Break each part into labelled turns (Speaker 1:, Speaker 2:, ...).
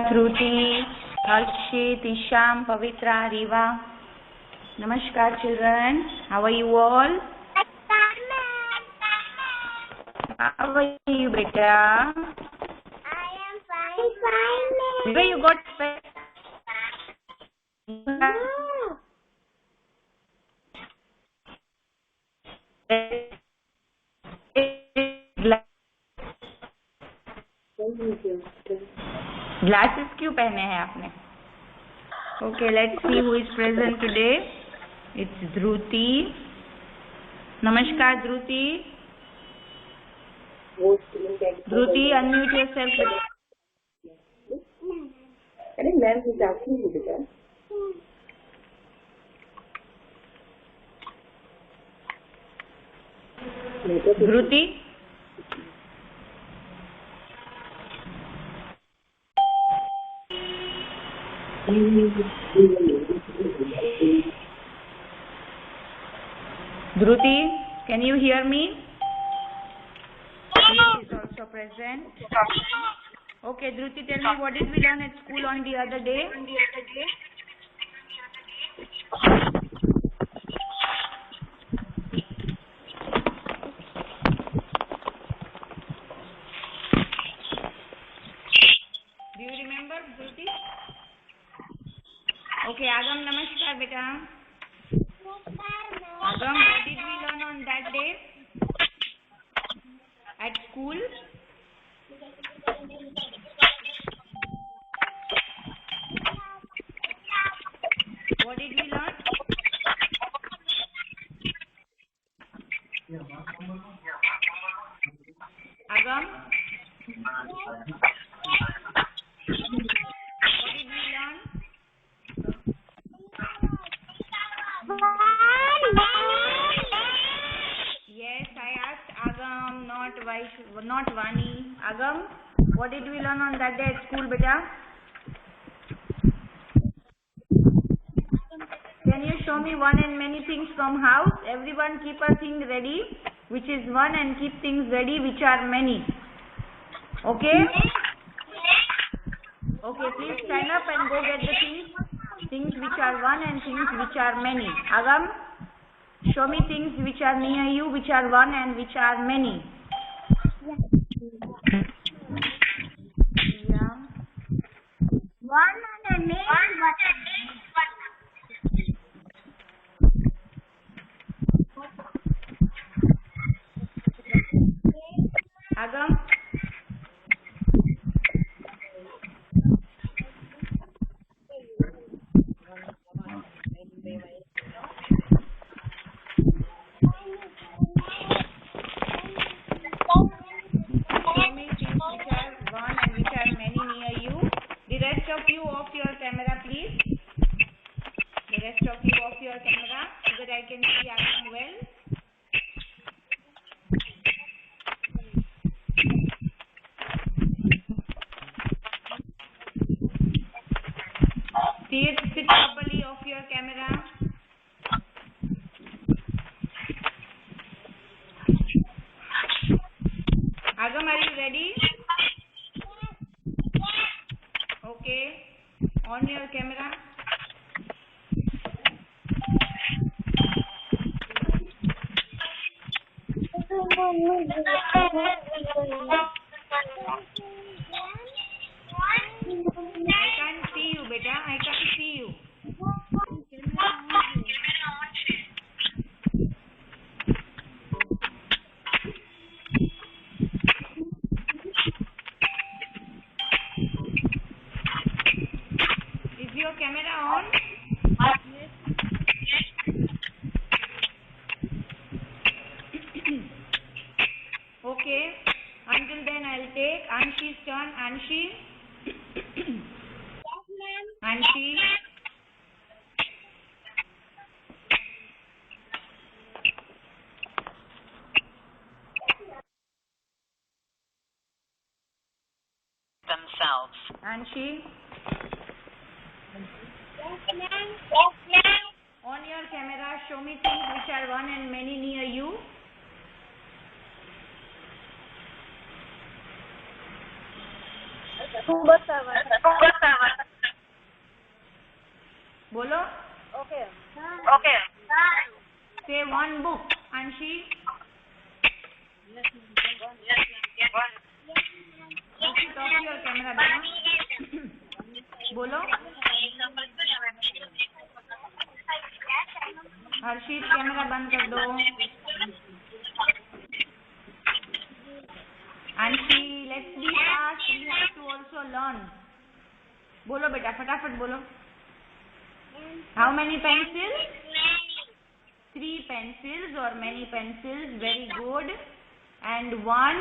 Speaker 1: Shruti, Harshit, Isham, Pavitra, Riva. Namaskar children. How are you all? How are you, beta?
Speaker 2: I am fine.
Speaker 1: Where you got glasses क्यों पहने हैं आपने? Okay, let's see who is present today. It's Dhruti. Namaskar, Dhruti. Dhruti, unmute yourself.
Speaker 3: अरे ma'am कुछ आपकी ही बेटा
Speaker 1: Dhruti. Dhruti, can you hear me? She is also present. Okay, Dhruti, tell me, what did we learn at school on the other day? Do you remember, Dhruti? Okay, Agam, namaskar, beta. Agam, what did we learn on that day at school? What did we learn? Agam? What did we learn? Yes, I asked Agam, not Vani. Agam, what did we learn on that day at school, beta? Can you show me one and many things from house? Everyone keep a thing ready, which is one, and keep things ready, which are many. Okay? Okay, please stand up and go get the things which are one and things which are many. Agam, show me things which are near you, which are one and which are many. Yeah.
Speaker 2: One and many.
Speaker 1: Agam? Show me things which are one and which are many near you. The rest of you off your camera, please. The rest of you off your camera so that I can see Agam well. Sit properly off your camera. Agam, are you ready? Okay. On your camera. I can't see you, beta. I can't see you. Is your camera on? Okay. Until then, I'll take Anshi's turn. Anshi. Anshi.
Speaker 4: Themselves.
Speaker 1: Anshi. On your camera, show me things which are one and many near you. बोलो.
Speaker 2: Okay.
Speaker 1: Say one book. Anshi. Switch off your camera बेटा. बोलो. हर्षित camera बंद कर दो. Anshi, let's be fast. We have to also learn. बोलो बेटा, फटाफट बोलो. How many pencils? 3 pencils or many pencils. Very good. And one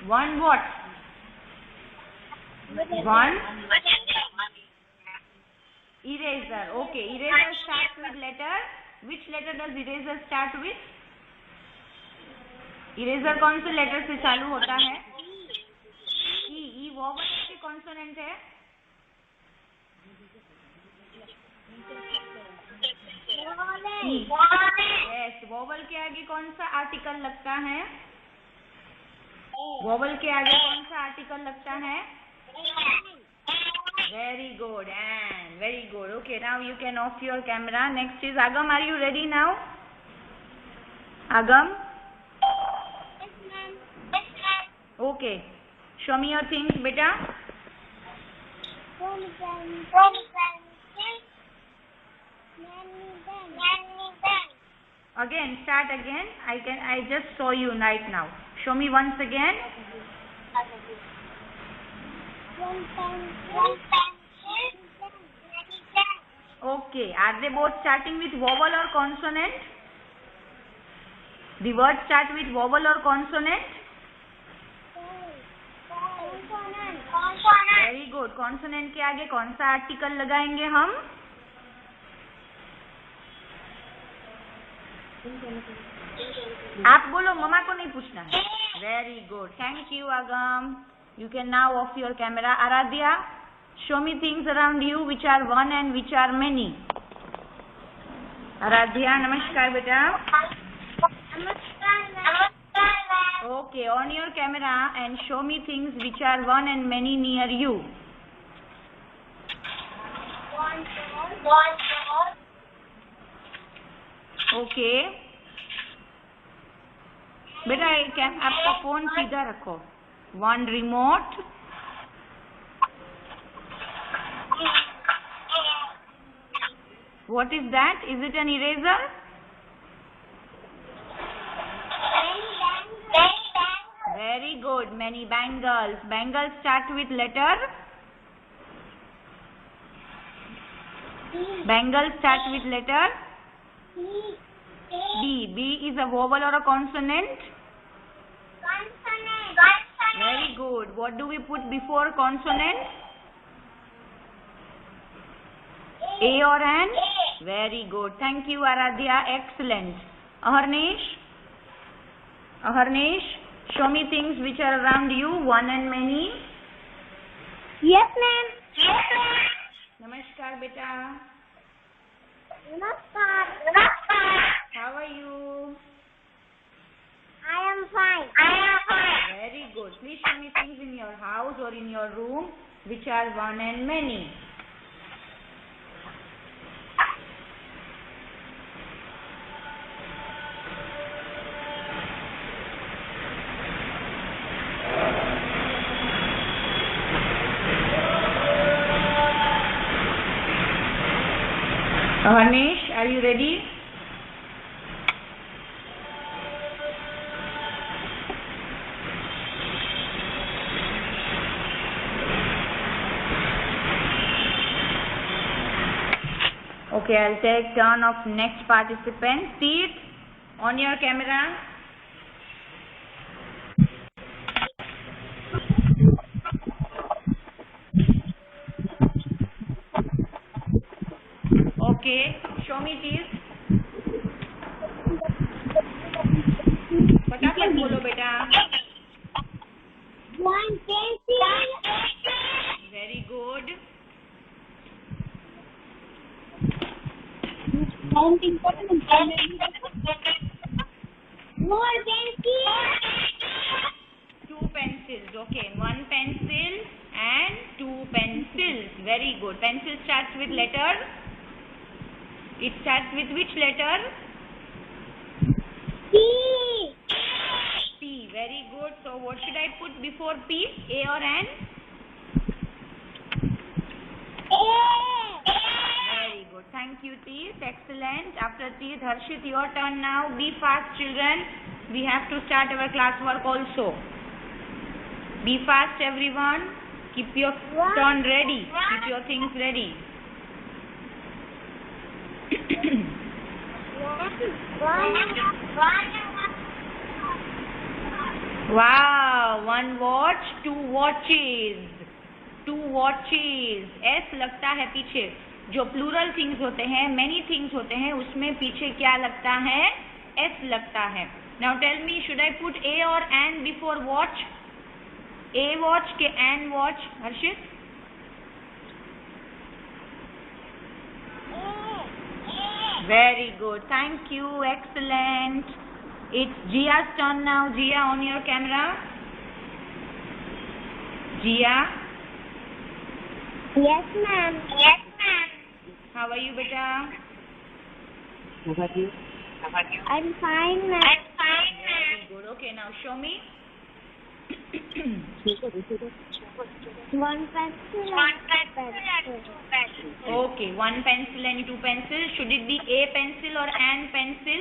Speaker 1: what? One eraser. Okay, eraser starts with letter. Which letter does eraser start with? Eraser कौन से letter से चालू होता है? E. E वोवल है कि कॉन्सोनेंट है? Yes. Vowel के आगे कौन सा आर्टिकल लगता है? वोवल के आगे कौन सा आर्टिकल लगता है? Very good. And very good. Okay, now you can off your camera. Next is Agam. Are you ready now? Agam? Okay. Show me your things, beta. Again, start again. I just saw you right now. Show me once again. Okay. Are they both starting with vowel or consonant? The words start with vowel or consonant? Very good. Consonant के आगे कौन सा article लगाएंगे हम? आप बोलो, मम्मा को नहीं पूछना है. Very good. Thank you, Agam. You can now off your camera. Aradhya, show me things around you which are one and which are many. Aradhya, namaskar beta. Okay, on your camera and show me things which are one and many near you. Okay. बेटा क्या आपका phone सीधा रखो. One remote. What is that? Is it an eraser? Very good. Many bangles. Bangles start with letter. Bangles start with letter B. B is a vowel or a consonant? Very good. What do we put before consonant? A or an? Very good. Thank you, Aradhya. Excellent. Aharnesh, show me things which are around you, one and many.
Speaker 2: Yes, ma'am.
Speaker 1: Namaskar, beta.
Speaker 2: Namaskar.
Speaker 1: How are you?
Speaker 2: I am fine.
Speaker 1: Very good. Please show me things in your house or in your room which are one and many. Harnesh, are you ready? Okay, I'll take turn of next participant. See it on your camera. Okay, show me this. फटाफट बोलो बेटा.
Speaker 2: One pencil.
Speaker 1: Very good.
Speaker 2: More pencil.
Speaker 1: Two pencils. pencils. Okay, one pencil and two pencils. Very good. Pencil starts with letter. It starts with which letter?
Speaker 2: P.
Speaker 1: P. Very good. So what should I put before P? A or N?
Speaker 2: A.
Speaker 1: Very good. Thank you, Teeth. Excellent. After Teeth, Harshit, your turn now. Be fast, children. We have to start our classwork also. Be fast, everyone. Keep your turn ready. Keep your things ready. Wow, one watch, two watches. Two watches. S लगता है पीछे. जो plural things होते हैं, many things होते हैं, उसमें पीछे क्या लगता है? S लगता है. Now tell me, should I put A or an before watch? A watch के an watch, Harshit? Very good. Thank you. Excellent. It's Jia's turn now. Jia, on your camera. Jia.
Speaker 2: Yes, ma'am. Yes, ma'am.
Speaker 1: How are you, beta?
Speaker 2: I'm fine, ma'am. I'm fine, ma'am.
Speaker 1: Very good. Okay, now show me.
Speaker 2: One pencil. One pencil and two pencils.
Speaker 1: Okay, one pencil and two pencils. Should it be a pencil or an pencil?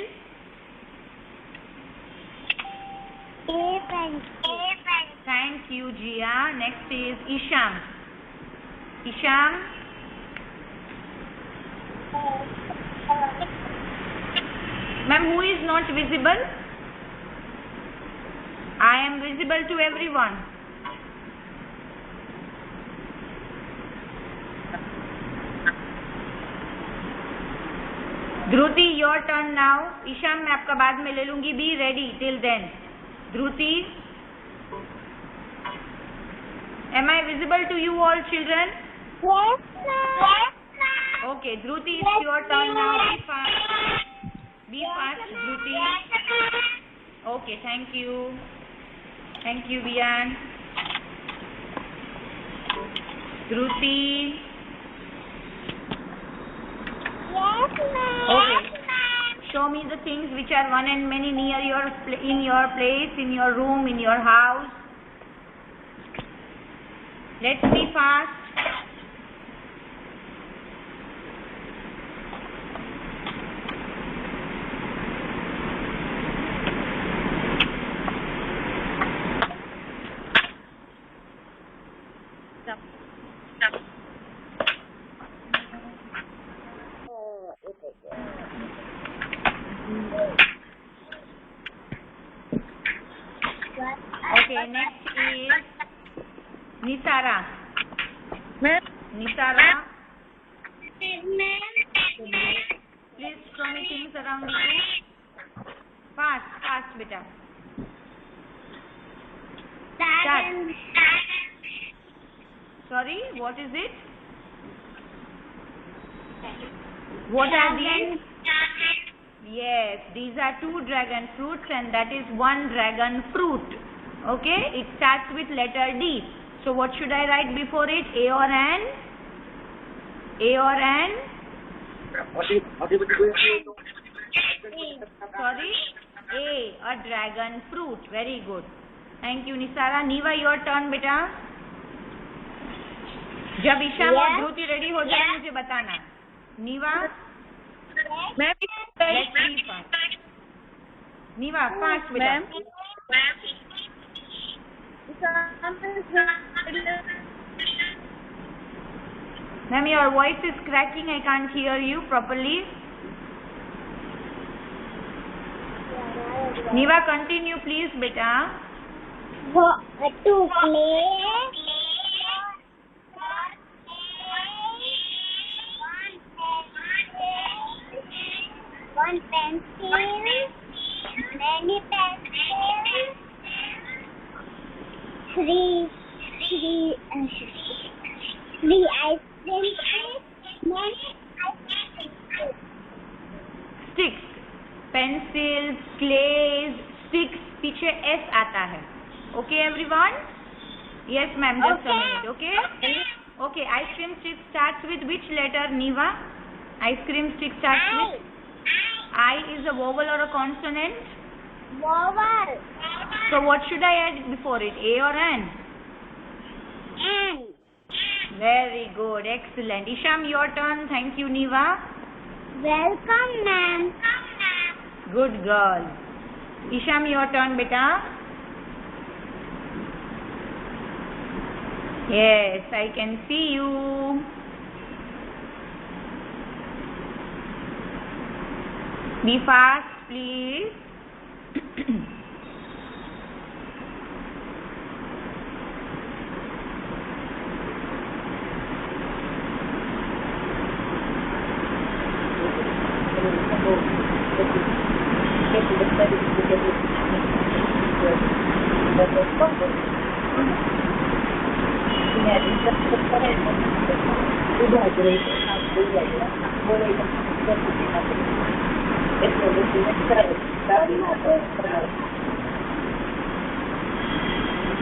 Speaker 2: A pencil. A pencil.
Speaker 1: Thank you, Jia. Next is Isham. Isham. Ma'am, who is not visible? I am visible to everyone. Dhruti, your turn now. Isham, मैं आपका बाद में ले लूंगी. Be ready till then. Dhruti, am I visible to you all, children?
Speaker 2: Yes, ma'am. Yes, ma'am.
Speaker 1: Okay, Dhruti, it's your turn now. Be fast. Be fast, Dhruti. Okay, thank you. Thank you, Vian. Dhruti.
Speaker 2: Yes, ma'am.
Speaker 1: Okay. Show me the things which are one and many near your in your place, in your room, in your house. Let's be fast. Okay, next is Nisara. Nisara, please show me things around you. Fast, fast, beta.
Speaker 2: Dragon.
Speaker 1: Sorry, what is it? What are these? Yes, these are two dragon fruits and that is one dragon fruit. Okay, it starts with letter D. So what should I write before it? A or an? A or an? Sorry? A dragon fruit. Very good. Thank you, Nisara. Niva, your turn, beta. जब ईशान और Dhruti ready हो जाए मुझे बताना. नीवा, let's be fast. नीवा, fast बेटा. Ma'am, your voice is cracking. I can't hear you properly. Niva, continue please, beta.
Speaker 2: To play. One pencil. Many pencils. Three ice cream.
Speaker 1: Sticks, pencils, clays, sticks, पीछे S आता है. Okay everyone? Yes, ma'am. Just a
Speaker 2: Okay.
Speaker 1: minute. Okay. Okay. Ice cream stick starts with which letter, Niva? Ice cream stick starts with I. Is a vowel or a consonant?
Speaker 2: Vowel.
Speaker 1: So what should I add before it? A or N?
Speaker 2: N.
Speaker 1: Very good. Excellent. Isham, your turn. Thank you, Niva.
Speaker 2: Welcome, ma'am.
Speaker 1: Good girl. Isham, your turn, beta. Yes, I can see you. Be fast, please.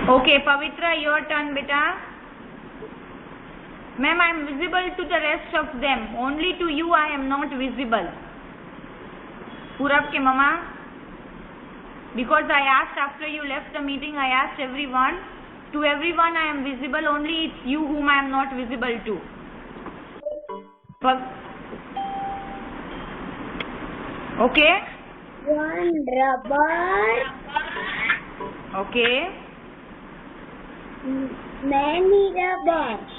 Speaker 1: Okay, Pavitra, your turn, beta. Ma'am, I am visible to the rest of them. Only to you I am not visible. Purab ke mama. Because I asked after you left the meeting, I asked everyone. To everyone I am visible. Only it's you whom I am not visible to. Okay?
Speaker 2: One rubber.
Speaker 1: Okay.
Speaker 2: Many rubbers.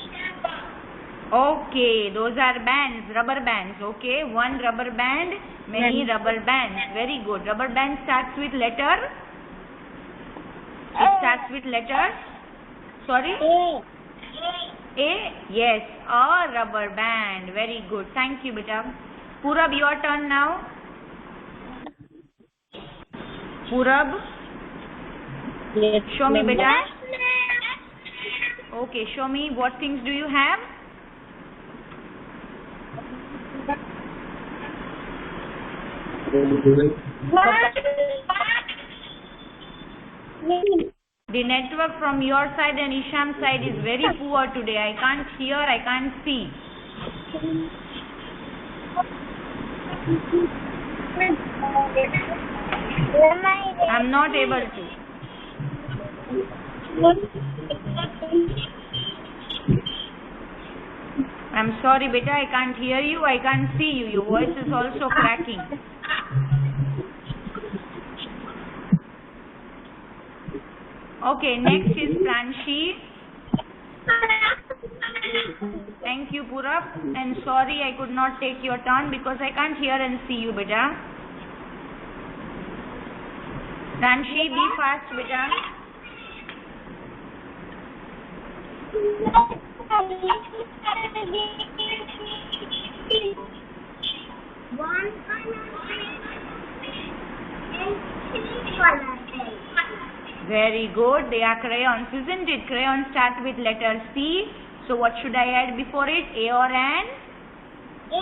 Speaker 1: Okay, those are bands, rubber bands. Okay, one rubber band, many rubber bands. Very good. Rubber band starts with letter. It starts with letter. Sorry?
Speaker 2: A.
Speaker 1: A. Yes, a rubber band. Very good. Thank you, beta. Purab, your turn now. Purab.
Speaker 3: Yes.
Speaker 1: Show me, beta.
Speaker 2: Yes,
Speaker 1: Okay, show me what things do you have.
Speaker 2: ma'am.
Speaker 1: The network from your side and Isham's side is very poor today. I can't hear, I can't see. I'm not able to. I'm sorry, beta, I can't hear you, I can't see you. Your voice is also cracking. Okay, next is Pranshi. Thank you, Purab. And sorry I could not take your turn because I can't hear and see you, beta. Pranshi, be fast, beta.
Speaker 2: One color.
Speaker 1: Very good. They are crayons, isn't it? Crayons start with letter C. So what should I add before it? A or N?
Speaker 2: A.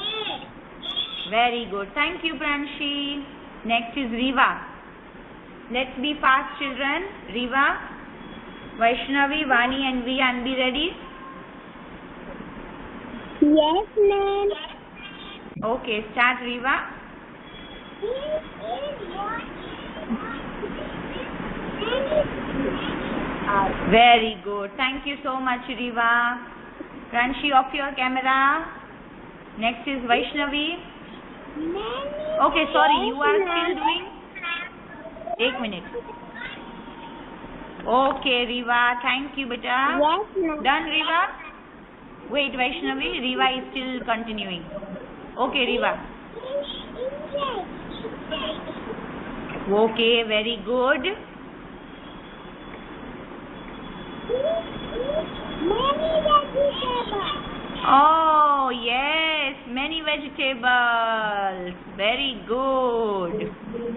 Speaker 1: Very good. Thank you, Pranshi. Next is Riva. Let's be fast, children. Riva, Vaishnavi, Vani and Vian, be ready?
Speaker 2: Yes, ma'am.
Speaker 1: Okay, start, Riva. Very good. Thank you so much, Riva. Pranshi, off your camera. Next is Vaishnavi. Okay, sorry, you are still doing? 1 minute. Okay, Riva. Thank you, beta.
Speaker 2: Yes, ma'am.
Speaker 1: Done, Riva? Wait, Vaishnavi. Riva is still continuing. Okay, Riva. Okay, very good.
Speaker 2: Many vegetables.
Speaker 1: Oh, yes, many vegetables. Very good.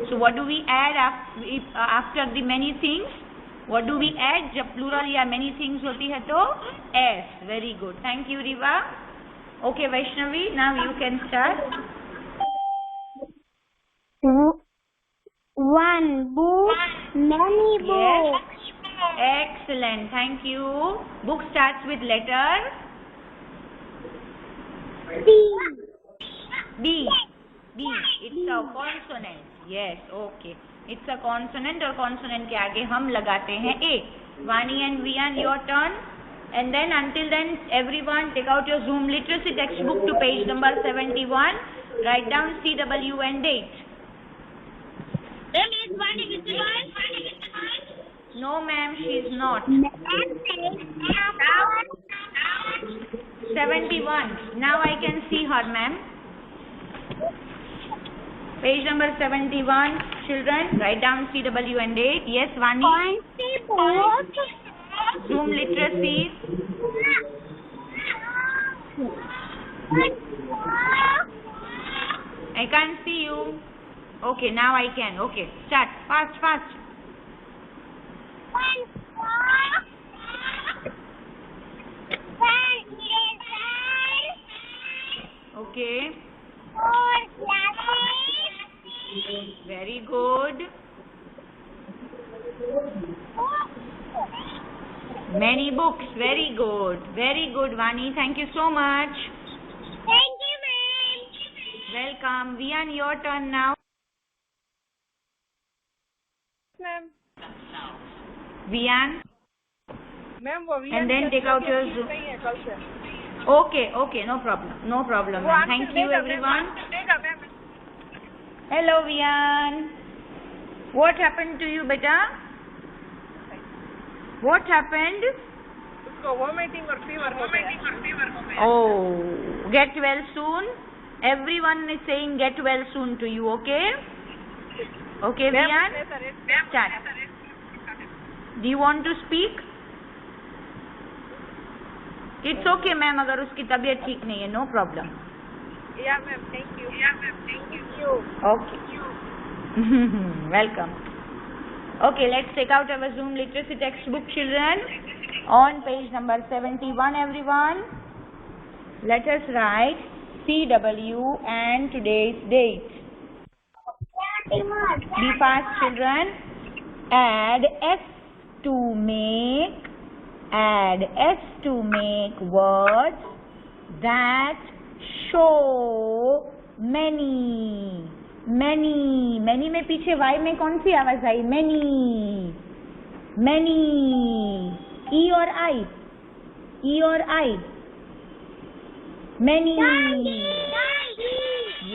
Speaker 1: So what do we add after the many things? What do we add? जब plural या many things होती है तो S. Very good. Thank you, Riva. Okay, Vaishnavi, now you can start.
Speaker 2: One book, many books.
Speaker 1: Excellent. Thank you. Book starts with letter
Speaker 2: D.
Speaker 1: D. D. It's a consonant. Yes. Okay. It's a consonant और consonant के आगे हम लगाते हैं A. Vani and Vian, your turn. And then until then, everyone take out your Zoom literacy textbook to page number 71. Write down CW and date. No, ma'am, she is not. 71. Now I can see her, ma'am. Page number 71. Children, write down CW and date. Yes, Vani. Zoom literacy. I can't see you. Okay, now I can. Okay, start. Fast, fast. Okay. Very good. Many books. Very good. Very good, Vani. Thank you so much.
Speaker 2: Thank you, ma'am.
Speaker 1: Welcome. Vian, your turn now.
Speaker 4: Ma'am
Speaker 1: Vian.
Speaker 4: Ma'am वो
Speaker 1: And then take out your Zoom.
Speaker 4: नहीं है कल से
Speaker 1: Okay, okay. No problem. No problem,
Speaker 4: वो
Speaker 1: ma'am.
Speaker 4: Answer
Speaker 1: Thank you,
Speaker 4: देगा,
Speaker 1: everyone.
Speaker 4: Answer देगा, ma'am
Speaker 1: Hello, Vian. What happened to you, beta? What happened?
Speaker 4: उसको vomiting और फीवर हो गया
Speaker 1: Oh, get well soon. Everyone is saying get well soon to you, okay? Okay, Vian? Start. Do you want to speak? It's okay, ma'am, अगर उसकी तबीयत ठीक नहीं है, no problem.
Speaker 4: या ma'am thank you
Speaker 1: Okay. Welcome. Okay, let's take out our Zoom literacy textbook, children. On page number 71, everyone. Let us write CW and today's date. Be fast, children. Add S to make words that show many. Many में पीछे Y में कौन सी आवाज आई? Many. E और I? Many.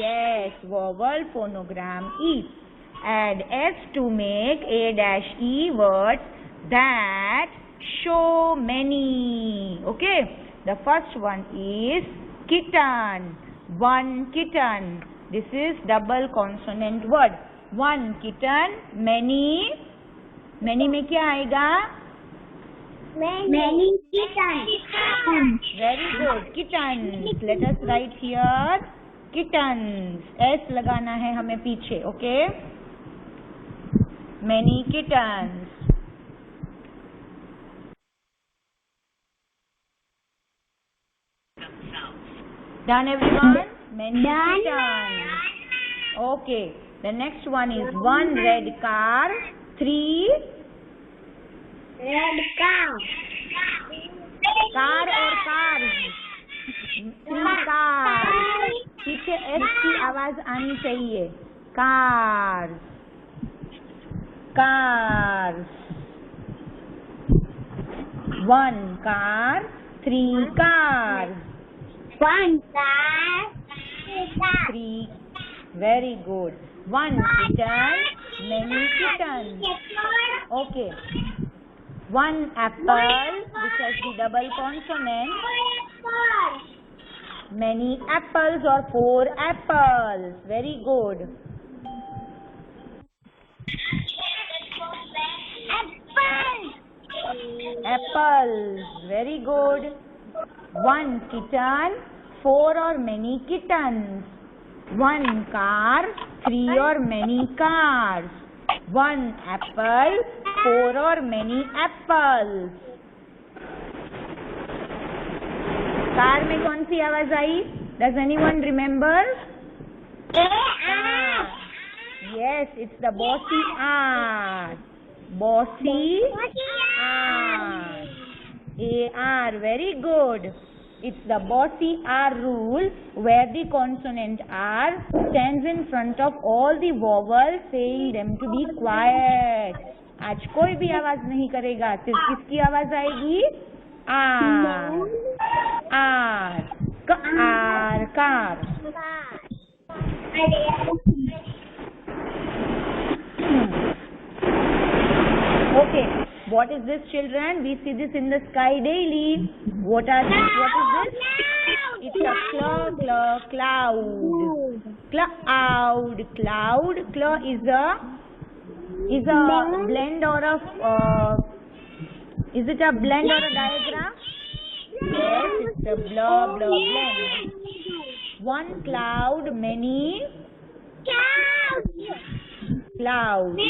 Speaker 1: Yes, vowel phonogram E. Add S to make A-E words that show many. Okay, the first one is kitten. One kitten. This is double consonant word. One kitten. Many में क्या आएगा?
Speaker 2: Many kittens.
Speaker 1: Very good. Kittens. Let us write here kittens. S लगाना है हमें पीछे. Okay. Many kittens. Done, everyone? Many kittens. Okay. The next one is one red car. Three
Speaker 2: Red cow.
Speaker 1: Car और cars. Three cars. पीछे S की आवाज आनी चाहिए. Cars. One car. Three cars.
Speaker 2: One car.
Speaker 1: Three. Very good. One kitten. Many kittens. Okay. One apple, which has the double consonant. Many apples or four apples. Very good. Apples. Very good. One kitten, four or many kittens. One car, three or many cars. One apple, four or many apples. Car में कौन सी आवाज आई? Does anyone remember? Yes, it's the bossy R. Bossy R. A-R. Very good. It's the bossy R rule where the consonant R stands in front of all the vowels saying them to be quiet. आज कोई भी आवाज नहीं करेगा, सिर्फ किसकी आवाज आएगी? R. R. Car. Car. Okay. What is this, children? We see this in the sky daily. What is this? It's a cloud. Cloud. Cloud is a blend or a is it a blend or a diagram? Yes, it's a blend. One cloud, many clouds.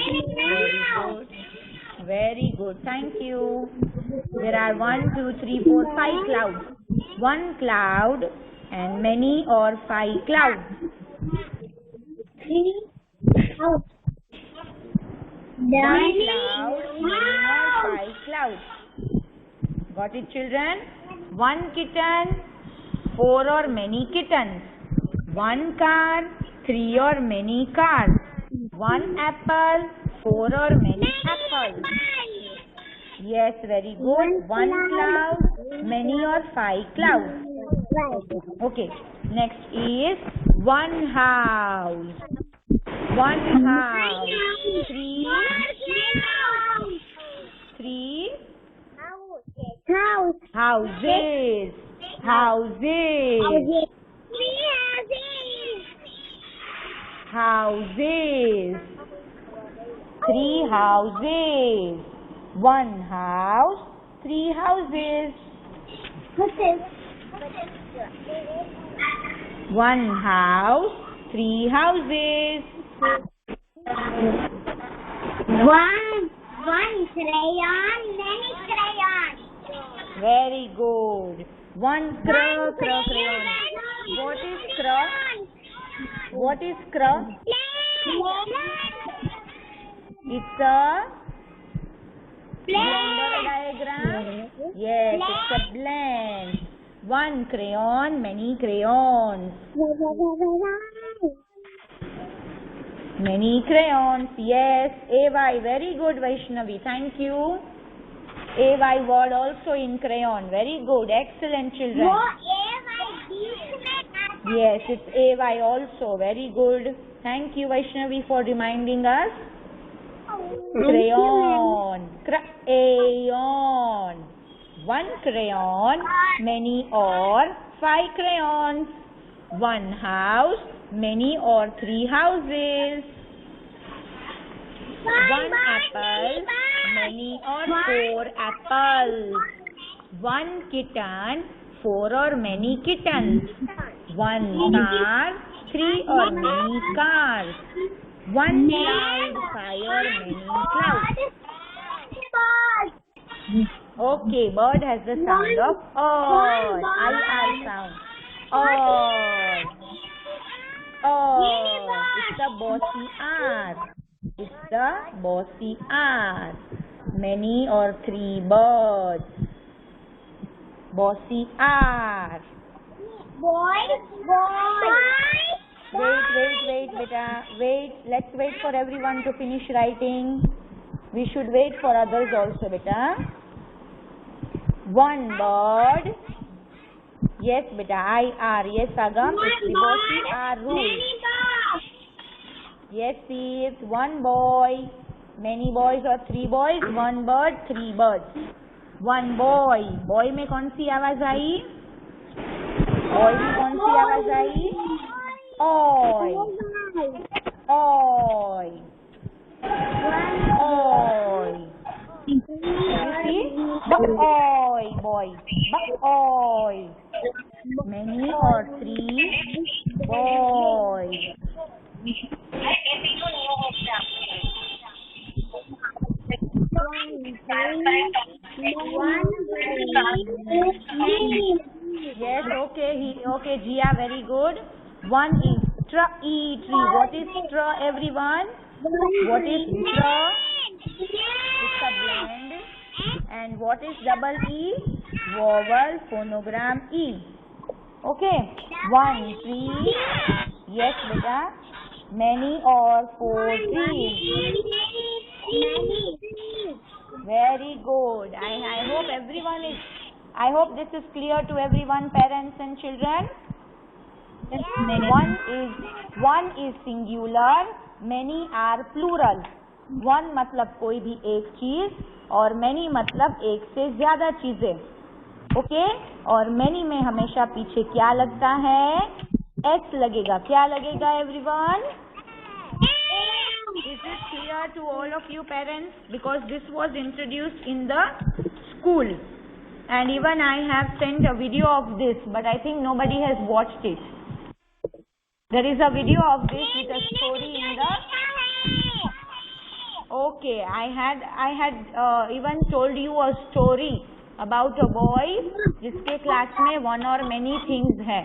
Speaker 1: Very good. Thank you. There are 1, 2, 3, 4, 5 clouds. One cloud and many or 5 clouds. One cloud, many or 5 clouds. Got it, children? One kitten, 4 or many kittens. One car, 3 or many cars. One apple, 4 or many apples. Yes, very good. One cloud, many or 5 clouds. Okay, next is one house. One house. Three houses. Houses. 3 houses. One house, 3 houses. One house, 3 houses.
Speaker 2: One crayon, many crayons.
Speaker 1: Very good. One crayon. What is crayon? What is crayon? It's a blend diagram. Yes, it's a blend. One crayon, many crayons. Many crayons. Yes, AY. Very good, Vaishnavi. Thank you. AY word also in crayon. Very good. Excellent, children. Yes, it's AY also. Very good. Thank you, Vaishnavi, for reminding us. Crayon. Crayon. One crayon, many or 5 crayons. One house, many or 3 houses. One apple, many or 4 apples. One kitten, 4 or many kittens. One car, 3 or many cars. One cloud, 5 or many clouds. Okay, bird has the sound of odd. I-R sound. Odd. Odd. It's the bossy R. It's the bossy R. Many or 3 birds. Bossy R. Wait, beta. Wait. Let's wait for everyone to finish writing. We should wait for others also, beta. One bird. Yes, beta. I-R. Yes, Agam. It's the bossy R rule. Yes, see, it's one boy. Many boys or 3 boys. One bird, 3 birds. One boy. Boy में कौन सी आवाज आई? Boy में कौन सी आवाज आई? Oy. Oy. Oy. You see? Ba-oy, boy. Ba-oy. Many or 3 boys. Yes, okay, Jia, very good. One is tree. What is straw, everyone? What is straw? It's a blend. And what is double E? vowel, phonogram E. Okay. 1 tree. Yes, beta. Many or 4 trees. Very good. I hope everyone is. I hope this is clear to everyone, parents and children. One is singular, many are plural. One मतलब कोई भी एक चीज और many मतलब एक से ज्यादा चीजें. ओके. और many में हमेशा पीछे क्या लगता है? S लगेगा. क्या लगेगा everyone? Is it clear to all of you parents? Because this was introduced in the school. And even I have sent a video of this, but I think nobody has watched it. There is a video of this with a story in the. Okay, I had even told you a story about a boy जिसके class में one or many things है.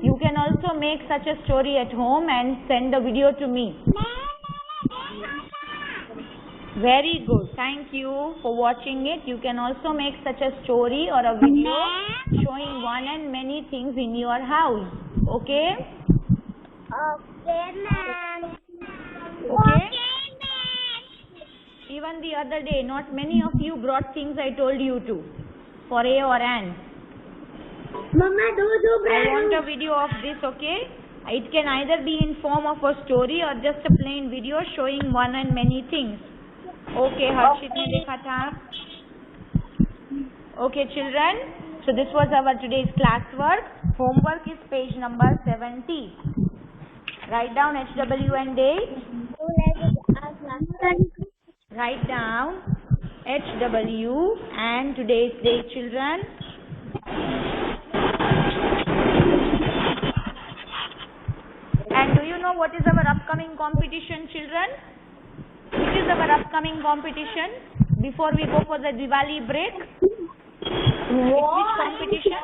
Speaker 1: You can also make such a story at home and send the video to me. Very good. Thank you for watching it. You can also make such a story or a video showing one and many things in your house. Okay?
Speaker 2: Okay, ma'am.
Speaker 1: Okay? Even the other day, not many of you brought things I told you to for A or An.
Speaker 2: Mama, do
Speaker 1: I want a video of this, okay? It can either be in form of a story or just a plain video showing one and many things. Okay, Harshit ने देखा था. Okay, children. So this was our today's class work. Homework is page number 70. Write down HW and date. Write down HW and today's date, children. And do you know what is our upcoming competition, children? Which is our upcoming competition before we go for the Diwali break? Which competition?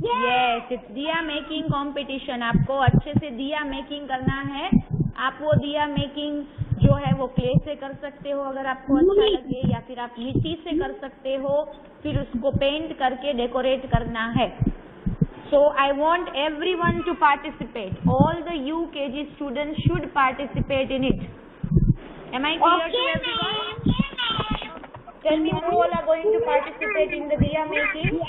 Speaker 1: Yes, it's दिया making competition. आपको अच्छे से दिया making करना है. आप वो दिया मेकिंग जो है वो क्ले से कर सकते हो अगर आपको अच्छा लगे, या फिर आप मिट्टी से कर सकते हो. फिर उसको पेंट करके डेकोरेट करना है. So I want everyone to participate. All the UKG students should participate in it. Am I clear to everyone? Tell me who all are going to participate in the diya making.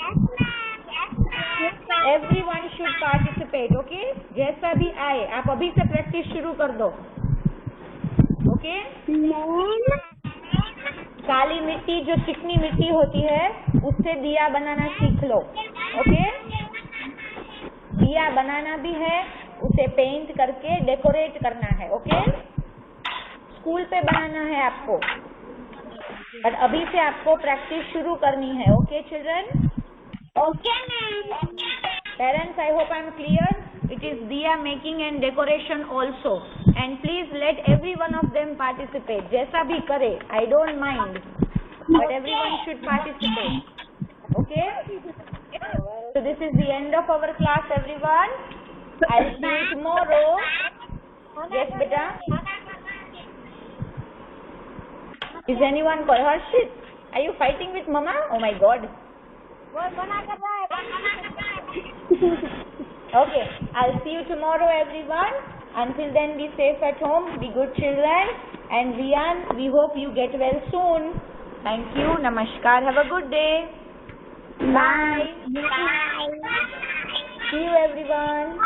Speaker 1: Everyone should participate, okay? जैसा भी आए, आप अभी से practice शुरू कर दो. Okay? काली मिट्टी जो चिकनी मिट्टी होती है उससे दिया बनाना सीख लो. Okay? दिया बनाना भी है, उसे पेंट करके डेकोरेट करना है. ओके? स्कूल पे बनाना है आपको, और अभी से आपको प्रैक्टिस शुरू करनी है. Okay children?
Speaker 2: Okay, ma'am.
Speaker 1: Parents, I hope I am clear. It is diya making and decoration also, and please let every one of them participate. जैसा भी करे, I don't mind, but everyone should participate. Okay? So this is the end of our class, everyone. I'll see you tomorrow. Yes, beta. Is anyone called Harshit? Are you fighting with Mama? Oh my God. Okay, I'll see you tomorrow, everyone. Until then, be safe at home. Be good children. And Rian, we hope you get well soon. Thank you. Namaskar. Have a good day. Bye.
Speaker 2: Bye.
Speaker 1: See you, everyone.